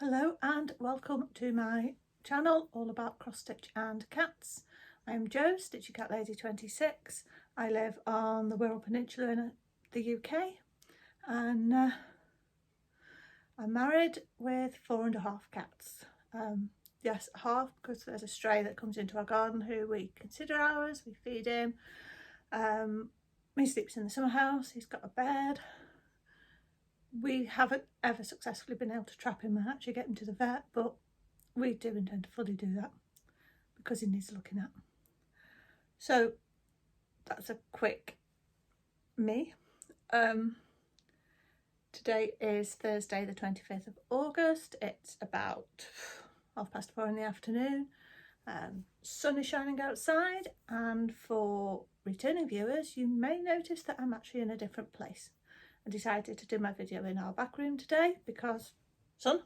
Hello and welcome to my channel all about cross stitch and cats. I'm Jo, Stitchy Cat Lady 26. I live on the Wirral Peninsula in the UK and I'm married with 4.5 cats. Yes, half because there's a stray that comes into our garden who we consider ours. We feed him. He sleeps in the summer house. He's got a bed. We haven't ever successfully been able to trap him and actually get him to the vet, but we do intend to fully do that because he needs looking at. So that's a quick me. Today is Thursday the 25th of August. It's about 4:30 in the afternoon. Sun is shining outside, and for returning viewers you may notice that I'm actually in a different place. I decided to do my video in our back room today because sun.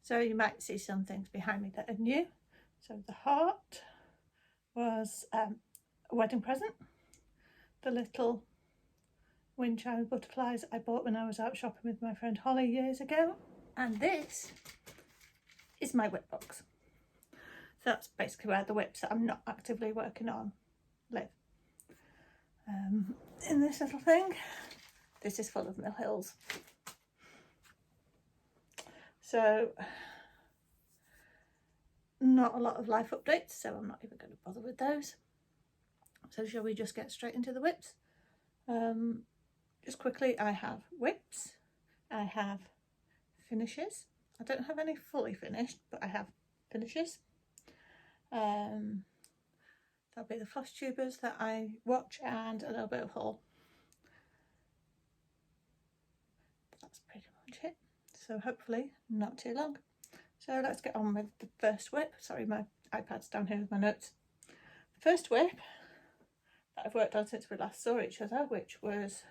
So you might see some things behind me that are new. So the heart was a wedding present. The little wind chime butterflies I bought when I was out shopping with my friend Holly years ago. And this is my whip box. So that's basically where the whips that I'm not actively working on live. In this little thing, this is full of mill hills. So not a lot of life updates, so I'm not even going to bother with those. So shall we just get straight into the whips? Just quickly, I have whips, I have finishes. I don't have any fully finished, but I have finishes. That'll be the Flosstubers that I watch and a little bit of haul. That's pretty much it. So hopefully not too long. So let's get on with the first whip. Sorry, my iPad's down here with my notes. The first whip that I've worked on since we last saw each other, which was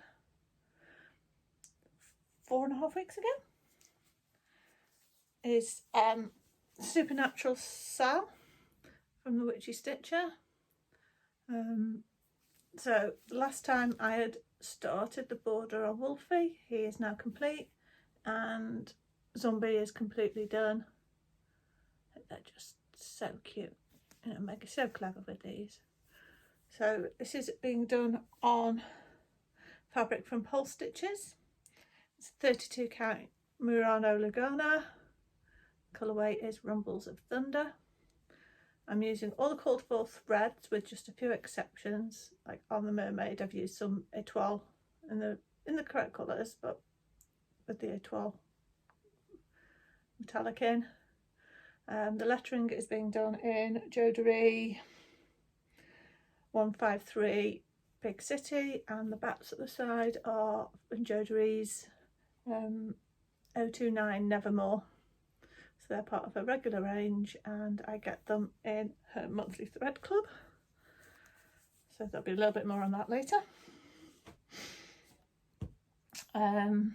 4.5 weeks ago, is Supernatural Sal from the Witchy Stitcher. So the last time I had started the border on Wolfie, he is now complete, and Zombie is completely done. They're just so cute, you know, Meg is so clever with these. So this is being done on fabric from Polstitches. It's 32 count Murano Lugana. Colourway is Rumbles of Thunder. I'm using all the called for threads with just a few exceptions. Like on the mermaid, I've used some étoile in the correct colours, but with the étoile metallic in. The lettering is being done in Jodery 153 Big City, and the bats at the side are in Jodery's 029 Nevermore. So they're part of her regular range, and I get them in her monthly thread club. So there'll be a little bit more on that later. The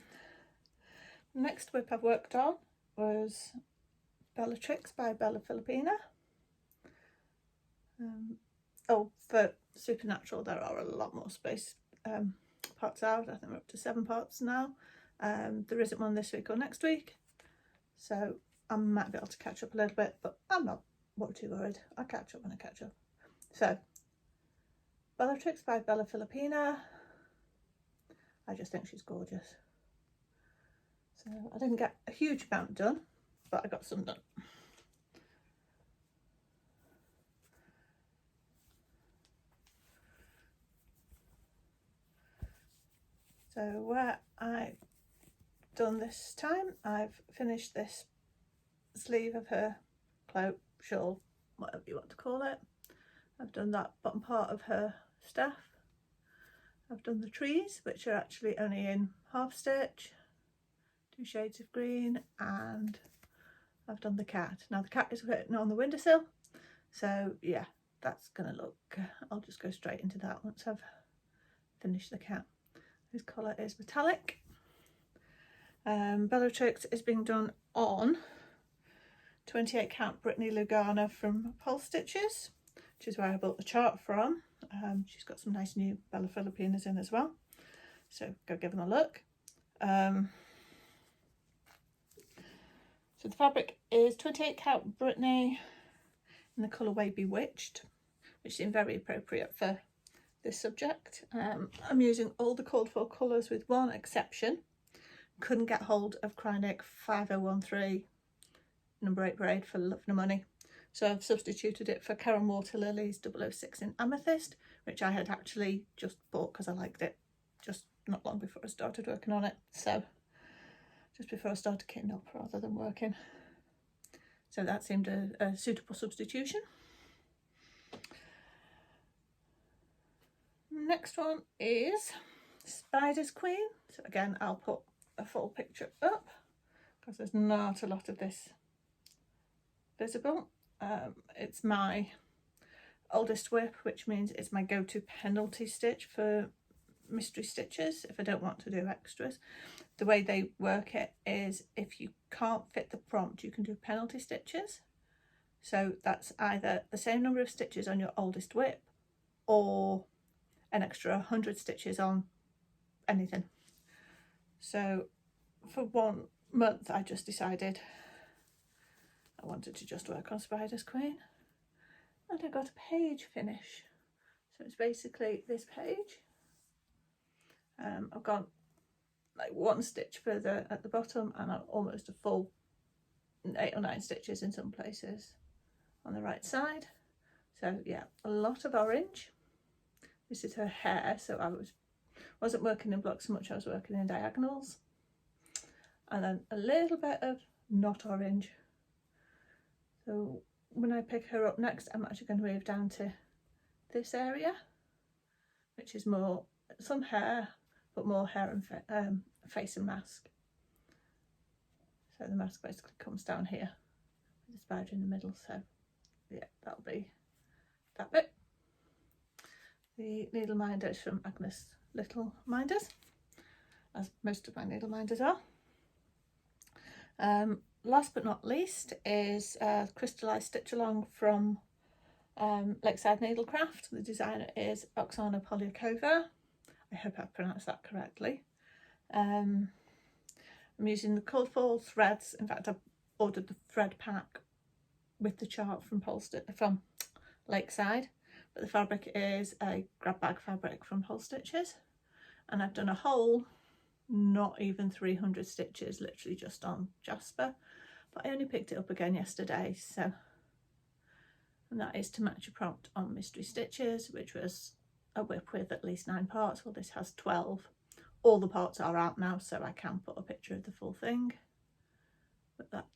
next whip I've worked on was Bellatrix by Filipina. For Supernatural there are a lot more space parts out. I think we're up to 7 parts now. There isn't one this week or next week, so I might be able to catch up a little bit, but I'm not too worried. I'll catch up when I catch up. So, Bellatrix by Filipina. I just think she's gorgeous. So I didn't get a huge amount done, but I got some done. So where I've done this time, I've finished this sleeve of her cloak, shawl, whatever you want to call it. I've done that bottom part of her staff. I've done the trees, which are actually only in half stitch, 2 shades of green, and I've done the cat. Now the cat is written on the windowsill, so yeah, that's gonna look, I'll just go straight into that once I've finished the cat. His colour is metallic. Bellatrix is being done on 28 count Brittany Lugana from Polstitches, which is where I bought the chart from. She's got some nice new Bella Filipinas in as well, so go give them a look. So the fabric is 28 count Brittany in the colourway Bewitched, which seemed very appropriate for this subject. I'm using all the called for colours with one exception. Couldn't get hold of Cryonic 5013 number 8 braid for love nor money, so I've substituted it for Karen Water Lily's 006 in Amethyst, which I had actually just bought because I liked it just not long before I started working on it, so just before I started kitting up rather than working. So that seemed a suitable substitution. Next one is Spider's Queen. So again, I'll put a full picture up because there's not a lot of this visible. It's my oldest whip, which means it's my go-to penalty stitch for mystery stitches if I don't want to do extras. The way they work it is if you can't fit the prompt, you can do penalty stitches. So that's either the same number of stitches on your oldest whip or an extra 100 stitches on anything. So for 1 month I just decided I wanted to just work on Spider's Queen, and I got a page finish. So it's basically this page. I've got like 1 stitch further at the bottom and almost a full 8 or 9 stitches in some places on the right side. So yeah, a lot of orange. This is her hair, so I wasn't working in blocks so much, I was working in diagonals. And then a little bit of not orange. So when I pick her up next, I'm actually going to move down to this area, which is more some hair, but more hair and face and mask. So the mask basically comes down here with the spider in the middle. So yeah, that'll be that bit. The NeedleMinders from AgnesLittleMinders, as most of my NeedleMinders are. Last but not least is Crystallise Stitch Along from Lakeside Needlecraft. The designer is Oxana Polyakova. I hope I pronounced that correctly. I'm using the colourful threads. In fact, I've ordered the thread pack with the chart from Lakeside, but the fabric is a grab bag fabric from Polstitches, and I've done a whole not even 300 stitches literally just on Jasper, but I only picked it up again yesterday. So, and that is to match a prompt on Mystery Stitches, which was a whip with at least 9 parts. Well, this has 12. All the parts are out now, so I can put a picture of the full thing, but that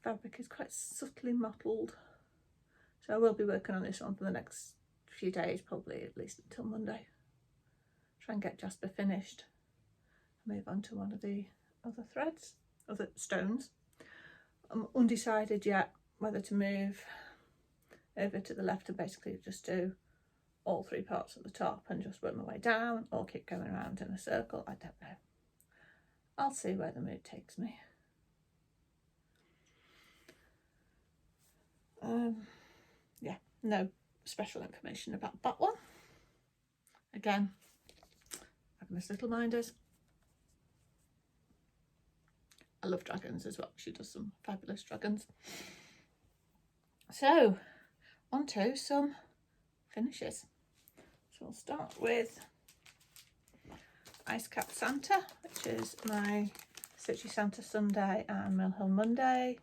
fabric is quite subtly mottled, so I will be working on this one for the next few days, probably at least until Monday. Try and get Jasper finished, move on to one of the other threads, other stones. I'm undecided yet whether to move over to the left and basically just do all 3 parts at the top and just work my way down, or keep going around in a circle. I don't know. I'll see where the mood takes me. Yeah, no special information about that one. Again, AgnesLittleMinders. I love dragons as well. She does some fabulous dragons. So, on to some finishes. So we'll start with Ice Cap Santa, which is my Stitchy Santa Sunday and Mill Hill Monday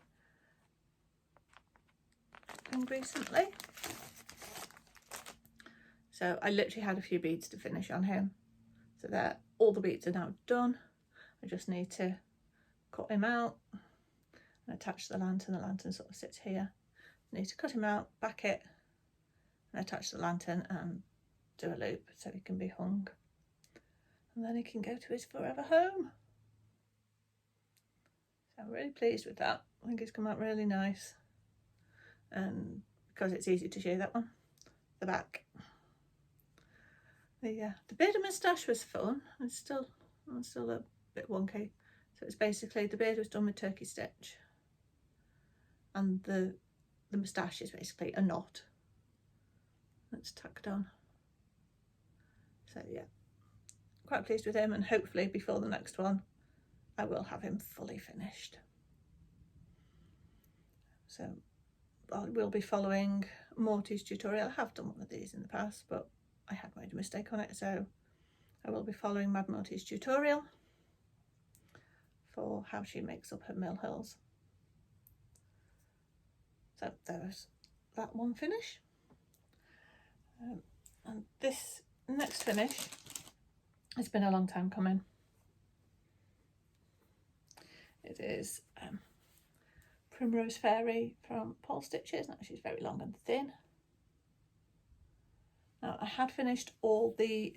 recently. So I literally had a few beads to finish on him. So that all the beads are now done. I just need to cut him out and attach the lantern. The lantern sort of sits here. I need to cut him out, back it, and attach the lantern and do a loop so he can be hung. And then he can go to his forever home. So I'm really pleased with that. I think it's come out really nice. And because it's easy to show that one, the back. The beard and moustache was fun. I'm still a bit wonky. So it's basically the beard was done with turkey stitch, and the moustache is basically a knot that's tucked on. So yeah, quite pleased with him, and hopefully before the next one I will have him fully finished. So I will be following Morty's tutorial. I have done one of these in the past, but I had made a mistake on it, so I will be following Mad Morty's tutorial for how she makes up her mill hills. So there's that one finish. And this next finish has been a long time coming. It is Primrose Fairy from Polstitches. Now she's very long and thin. Now I had finished all the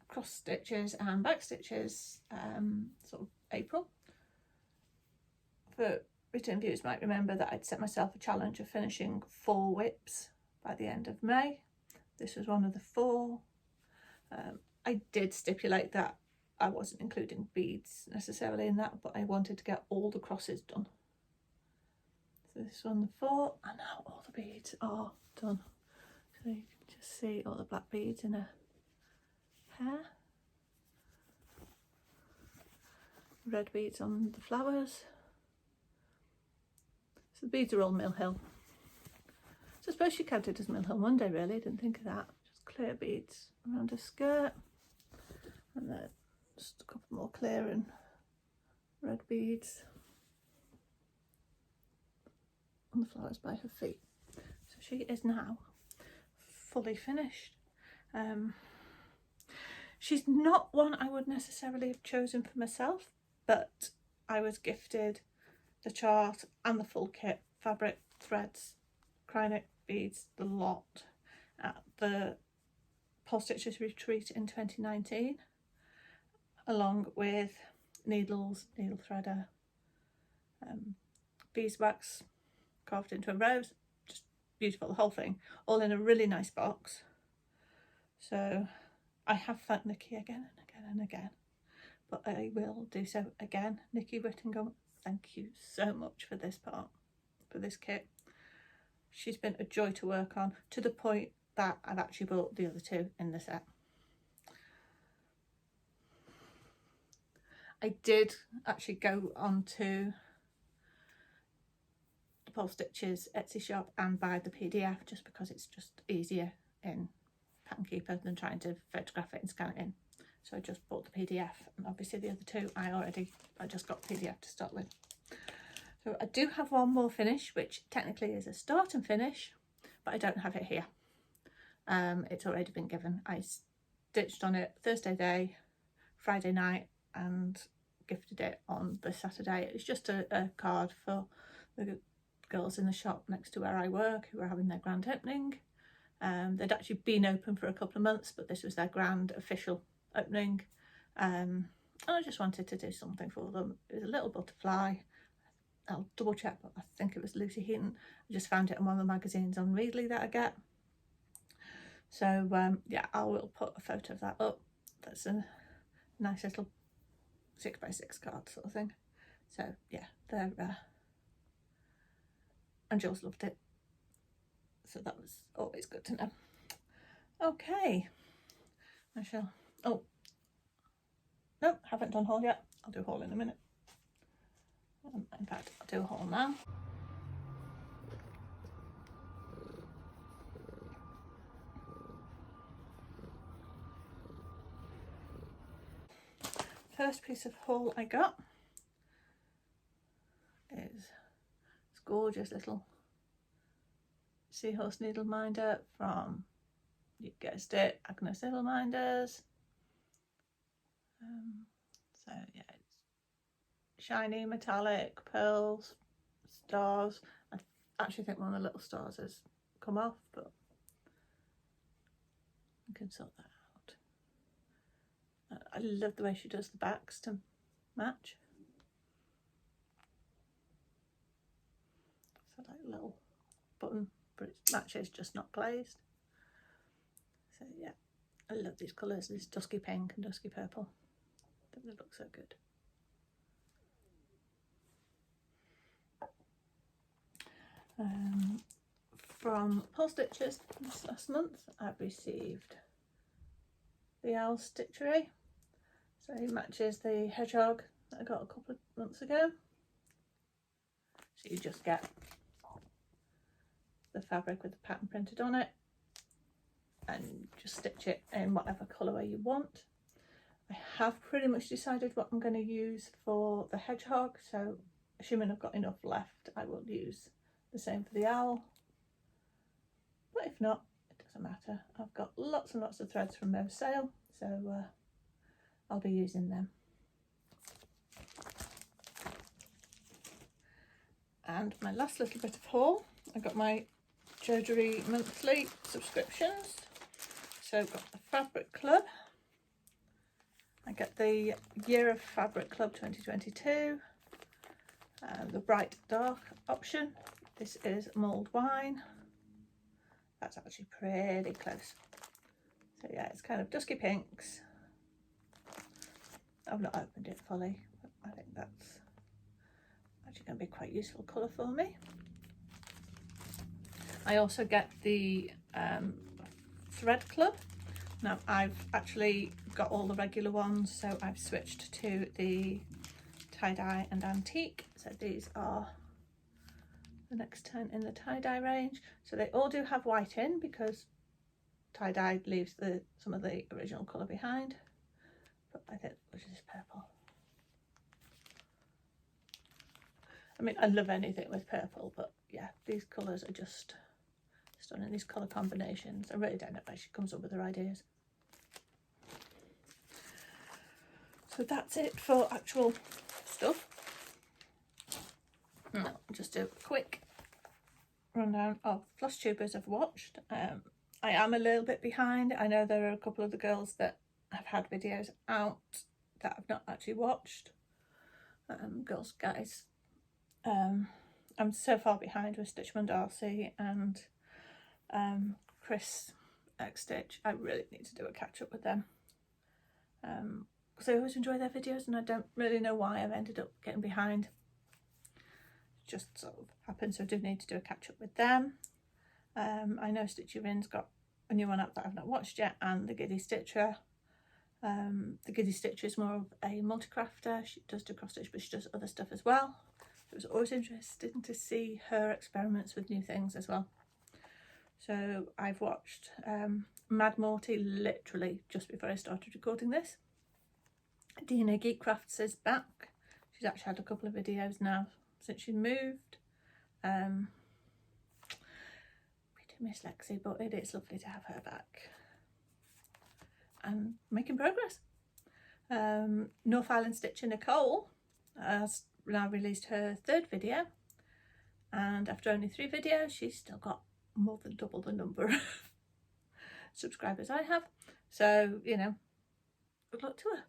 cross stitches and back stitches sort of April. For return viewers might remember that I'd set myself a challenge of finishing 4 whips by the end of May. This was one of the 4. I did stipulate that I wasn't including beads necessarily in that, but I wanted to get all the crosses done. So this one, the 4, and now all the beads are done. So you can just see all the black beads in her hair. Red beads on the flowers. So the beads are all Mill Hill. So I suppose she counted as Mill Hill Monday really, I didn't think of that. Just clear beads around her skirt. And then just a couple more clear and red beads on the flowers by her feet. So she is now fully finished. She's not one I would necessarily have chosen for myself, but I was gifted the chart and the full kit, fabric, threads, crinock, beads, the lot, at the Polstitches retreat in 2019, along with needles, needle threader, beeswax carved into a rose. Just beautiful, the whole thing, all in a really nice box. So I have thanked Nikki again and again and again, but I will do so again. Nikki Whittingham, thank you so much for this part, for this kit. She's been a joy to work on, to the point that I've actually bought the other 2 in the set. I did actually go onto the Polstitches Etsy shop and buy the PDF, just because it's just easier in Pattern Keeper than trying to photograph it and scan it in. So I just bought the PDF, and obviously the other 2 I just got the PDF to start with. So I do have one more finish, which technically is a start and finish, but I don't have it here. It's already been given. I stitched on it Thursday day, Friday night, and gifted it on the Saturday. It's just a card for the girls in the shop next to where I work who are having their grand opening. They'd actually been open for a couple of months, but this was their grand official opening. And I just wanted to do something for them. It was a little butterfly. I'll double check, but I think it was Lucy Heaton. I just found it in one of the magazines on Readly that I get. So yeah, I will put a photo of that up. That's a nice little 6x6 card sort of thing. So yeah, they're and Jules loved it, so that was always good to know. Okay, I shall, oh no, haven't done haul yet. I'll do a haul in a minute. In fact, I'll do a haul now. First piece of haul I got is this gorgeous little seahorse needle minder from, you guessed it, AgnesLittleMinders. So yeah, it's shiny metallic pearls, stars. I actually think one of the little stars has come off, but you can sort that out. I love the way she does the backs to match. So like a little button, but it matches, just not glazed. So yeah, I love these colours, this dusky pink and dusky purple. I think they look so good. From Polstitches this last month, I've received the owl stitchery. So it matches the hedgehog that I got a couple of months ago. So you just get the fabric with the pattern printed on it and just stitch it in whatever colourway you want. I have pretty much decided what I'm going to use for the hedgehog, so assuming I've got enough left, I will use the same for the owl. But if not, it doesn't matter. I've got lots and lots of threads from Mo's sale, so I'll be using them. And my last little bit of haul, I got my Jodery monthly subscriptions. So I've got the Fabric Club. I get the Year of Fabric Club 2022, the Bright Dark option. This is mulled wine. That's actually pretty close. So yeah, it's kind of dusky pinks. I've not opened it fully, but I think that's actually going to be quite useful colour for me. I also get the Thread Club. Now I've actually got all the regular ones, so I've switched to the tie-dye and antique. So these are the next 10 in the tie-dye range. So they all do have white in because tie-dye leaves some of the original colour behind. But I think, which is purple. I mean, I love anything with purple, but yeah, these colours are just stunning. These colour combinations, I really don't know where she comes up with her ideas. So that's it for actual stuff. Now, I'll just do a quick rundown of Flosstubers I've watched. I am a little bit behind. I know there are a couple of the girls that have had videos out that I've not actually watched. Girls, guys. I'm so far behind with Stitchman Darcy and Chris X Stitch. I really need to do a catch up with them. Because I always enjoy their videos and I don't really know why I've ended up getting behind. It just sort of happened, so I do need to do a catch up with them. I know Stitchy Rin's got a new one up that I've not watched yet, and the Giddy Stitcher. The Giddy Stitcher is more of a multi-crafter. She does do cross stitch, but she does other stuff as well. It was always interesting to see her experiments with new things as well. So I've watched Mad Morty literally just before I started recording this. Dina Geekcrafts is back. She's actually had a couple of videos now since she moved. We do miss Lexi, but it is lovely to have her back and making progress. North Island Stitcher Nicole has now released her third video, and after only 3 videos she's still got more than double the number of subscribers I have, so you know, good luck to her.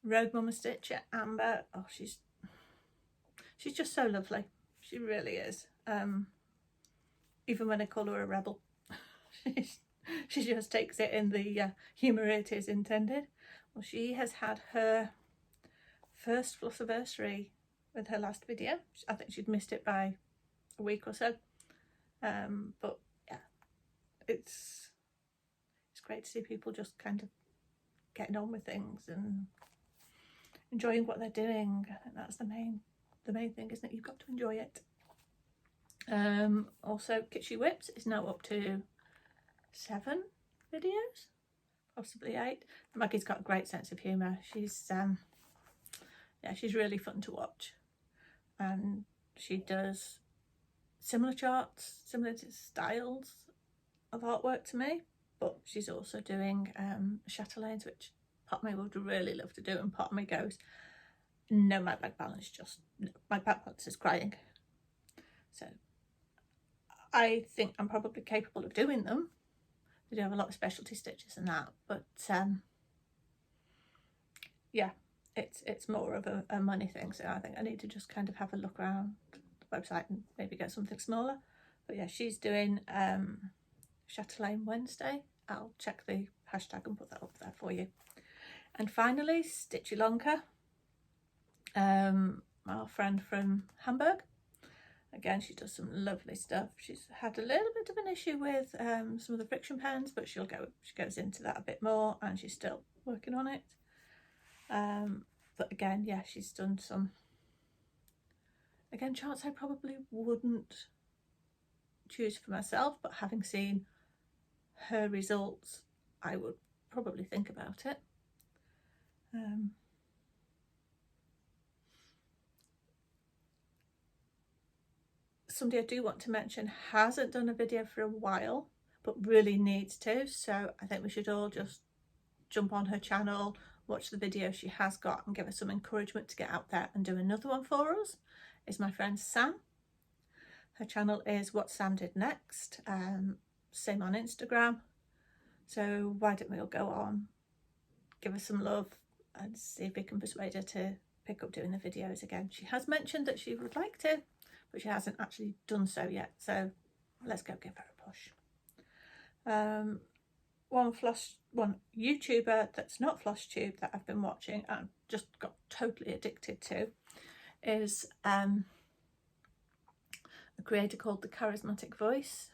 Rogue Mama Stitcher Amber, oh, she's just so lovely, she really is. Even when I call her a rebel, she just takes it in the humour it is intended. Well, she has had her first Flossiversary with her last video. I think she'd missed it by a week or so, but yeah, it's great to see people just kind of getting on with things and enjoying what they're doing. I think that's the main thing, isn't it? You've got to enjoy it. Also, Kitschy Whips is now up to 7 videos, possibly 8. Maggie's got a great sense of humour. She's yeah, she's really fun to watch, and she does similar charts, similar styles of artwork to me, but she's also doing chatelaines, which part of me would really love to do, and part of me goes, no, my back balance my back balance is crying. So I think I'm probably capable of doing them. We do have a lot of specialty stitches and that, but yeah, it's more of a money thing. So I think I need to just kind of have a look around the website and maybe get something smaller. But yeah, she's doing Chatelaine Wednesday. I'll check the hashtag and put that up there for you. And finally, Stitchy Lonka, our friend from Hamburg. Again, she does some lovely stuff. She's had a little bit of an issue with some of the friction pens, but she goes into that a bit more, and she's still working on it. But again, yeah, she's done some, again, charts I probably wouldn't choose for myself, but having seen her results, I would probably think about it. Somebody I do want to mention hasn't done a video for a while, but really needs to, so I think we should all just jump on her channel, watch the video she has got, and give her some encouragement to get out there and do another one for us, is my friend Sam. Her channel is What Sam Did Next, same on Instagram. So why don't we all go on, give her some love, and see if we can persuade her to pick up doing the videos again. She has mentioned that she would like to, but she hasn't actually done so yet. So let's go give her a push. One YouTuber that's not Flosstube that I've been watching and just got totally addicted to is a creator called The Charismatic Voice.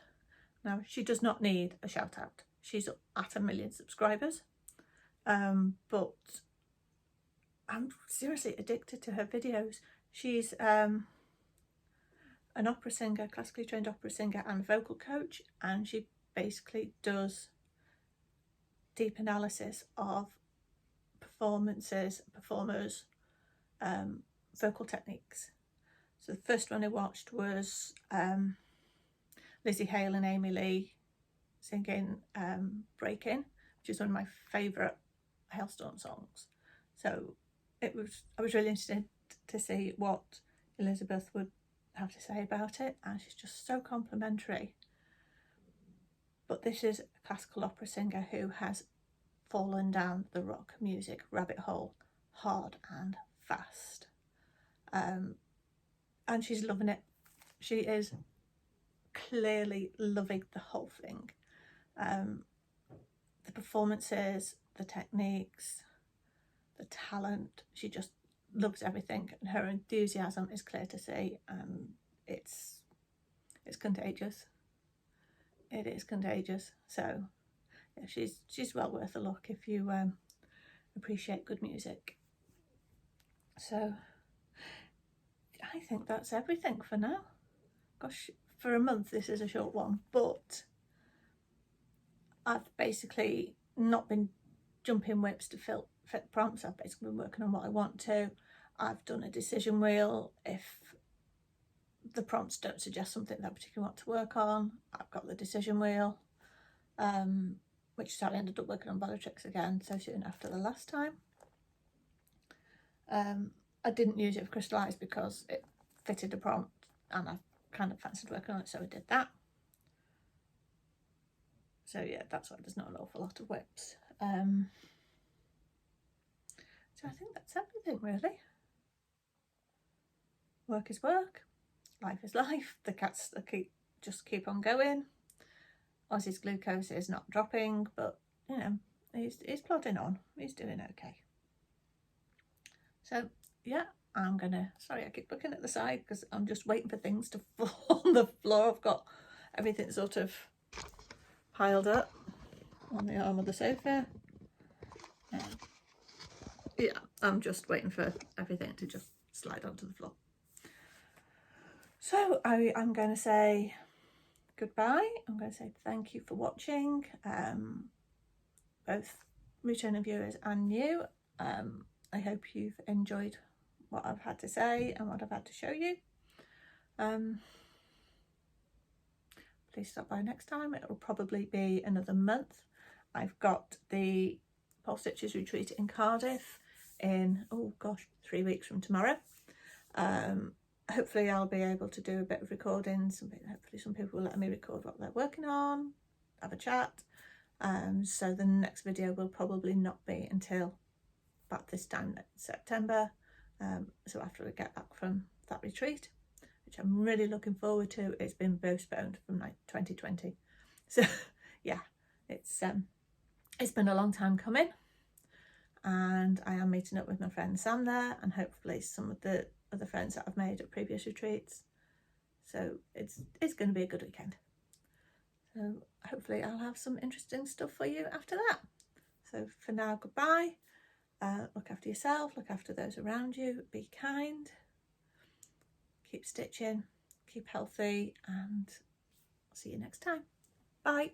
Now, she does not need a shout out. She's at 1 million subscribers, but I'm seriously addicted to her videos. She's an opera singer, classically trained opera singer and vocal coach, and she basically does deep analysis of performances, performers, vocal techniques. So the first one I watched was Lizzie Hale and Amy Lee singing Break In, which is one of my favourite Hailstorm songs. So I was really interested to see what Elizabeth would have to say about it, and she's just so complimentary. But this is a classical opera singer who has fallen down the rock music rabbit hole hard and fast, and she's loving it. She is clearly loving the whole thing. The performances, the techniques, the talent, she just loves everything, and her enthusiasm is clear to see, and it's contagious. It is contagious. So yeah, she's well worth a look if you appreciate good music. So I think that's everything for now. Gosh, for a month this is a short one, but I've basically not been jumping whips to fit prompts. I've basically been working on what I want to. I've done a decision wheel. If the prompts don't suggest something that I particularly want to work on, I've got the decision wheel, which is how I ended up working on Bellatrix again so soon after the last time. I didn't use it for Crystallise because it fitted a prompt and I kind of fancied working on it, so I did that. So yeah, that's why there's not an awful lot of whips. So I think that's everything really. Work is work, life is life. The cats just keep on going. Ozzy's glucose is not dropping, but you know, he's plodding on. He's doing okay. So yeah, I'm gonna, sorry I keep looking at the side because I'm just waiting for things to fall on the floor. I've got everything sort of piled up on the arm of the sofa. Yeah, I'm just waiting for everything to just slide onto the floor. So I'm going to say goodbye. I'm going to say thank you for watching, both returning viewers and new. I hope you've enjoyed what I've had to say and what I've had to show you. Please stop by next time. It will probably be another month. I've got the Polstitches retreat in Cardiff in, oh gosh, 3 weeks from tomorrow. Hopefully I'll be able to do a bit of recording. Hopefully some people will let me record what they're working on, have a chat. So the next video will probably not be until about this time next September. So after we get back from that retreat, which I'm really looking forward to. It's been postponed from like 2020. So yeah, it's been a long time coming, and I am meeting up with my friend Sam there, and hopefully some of the other friends that I've made at previous retreats. So it's going to be a good weekend. So hopefully I'll have some interesting stuff for you after that. So for now, goodbye, Look after yourself, look after those around you, be kind, keep stitching, keep healthy, and I'll see you next time. Bye.